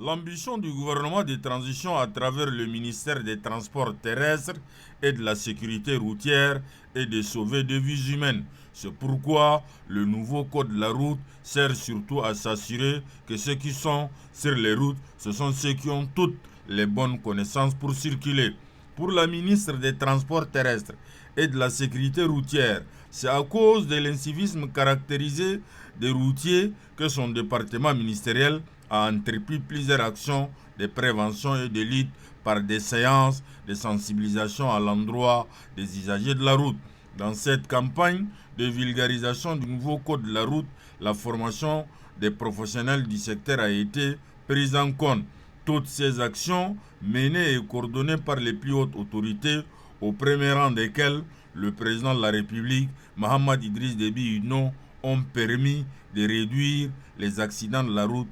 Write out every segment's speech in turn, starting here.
L'ambition du gouvernement de transition à travers le ministère des Transports terrestres et de la sécurité routière est de sauver des vies humaines. C'est pourquoi le nouveau code de la route sert surtout à s'assurer que ceux qui sont sur les routes, ce sont ceux qui ont toutes les bonnes connaissances pour circuler. Pour la ministre des Transports terrestres et de la sécurité routière, c'est à cause de l'incivisme caractérisé des routiers que son département ministériel a entrepris plusieurs actions de prévention et de lutte par des séances de sensibilisation à l'endroit des usagers de la route. Dans cette campagne de vulgarisation du nouveau code de la route, la formation des professionnels du secteur a été prise en compte. Toutes ces actions, menées et coordonnées par les plus hautes autorités, au premier rang desquelles le président de la République, Mahamat Idriss Déby Itno, ont permis de réduire les accidents de la route.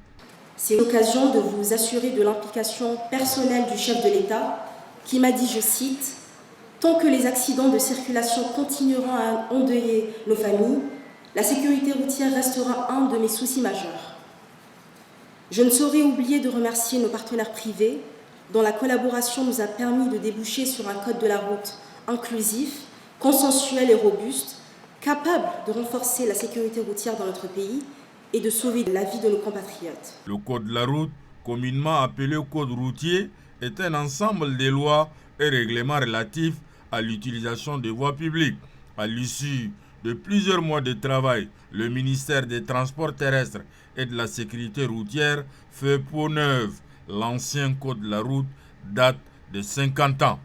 C'est l'occasion de vous assurer de l'implication personnelle du chef de l'État qui m'a dit, je cite, « Tant que les accidents de circulation continueront à endeuiller nos familles, la sécurité routière restera un de mes soucis majeurs. » Je ne saurais oublier de remercier nos partenaires privés dont la collaboration nous a permis de déboucher sur un code de la route inclusif, consensuel et robuste, capable de renforcer la sécurité routière dans notre pays et de sauver la vie de nos compatriotes. Le code de la route, communément appelé code routier, est un ensemble de lois et règlements relatifs à l'utilisation des voies publiques. À l'issue de plusieurs mois de travail, le ministère des Transports terrestres et de la sécurité routière fait peau neuve. L'ancien code de la route date de 50 ans.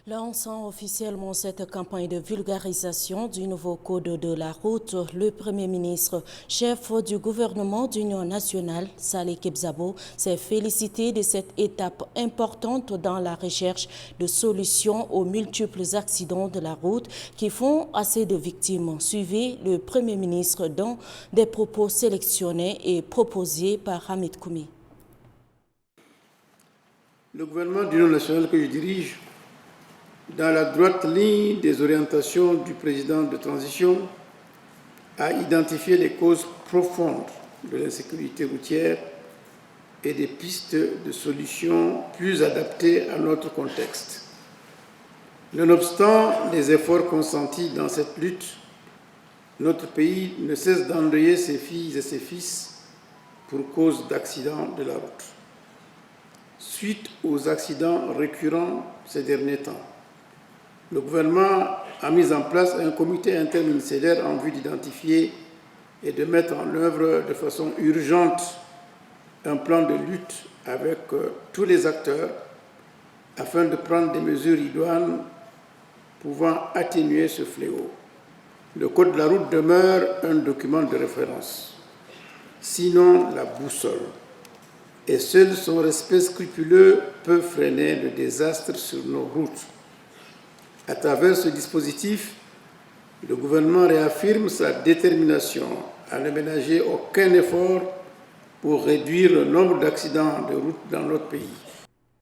Lançant officiellement cette campagne de vulgarisation du nouveau code de la route, le Premier ministre, chef du gouvernement d'Union nationale, Saleh Kebzabo, s'est félicité de cette étape importante dans la recherche de solutions aux multiples accidents de la route qui font assez de victimes. Suivez le Premier ministre dans des propos sélectionnés et proposés par Hamid Koumi. Le gouvernement d'Union nationale que je dirige, dans la droite ligne des orientations du président de transition, a identifié les causes profondes de l'insécurité routière et des pistes de solutions plus adaptées à notre contexte. Nonobstant les efforts consentis dans cette lutte, notre pays ne cesse d'endeuiller ses filles et ses fils pour cause d'accidents de la route. Suite aux accidents récurrents ces derniers temps, le gouvernement a mis en place un comité interministériel en vue d'identifier et de mettre en œuvre de façon urgente un plan de lutte avec tous les acteurs afin de prendre des mesures idoines pouvant atténuer ce fléau. Le Code de la route demeure un document de référence, sinon la boussole, et seul son respect scrupuleux peut freiner le désastre sur nos routes. À travers ce dispositif, le gouvernement réaffirme sa détermination à ne ménager aucun effort pour réduire le nombre d'accidents de route dans notre pays.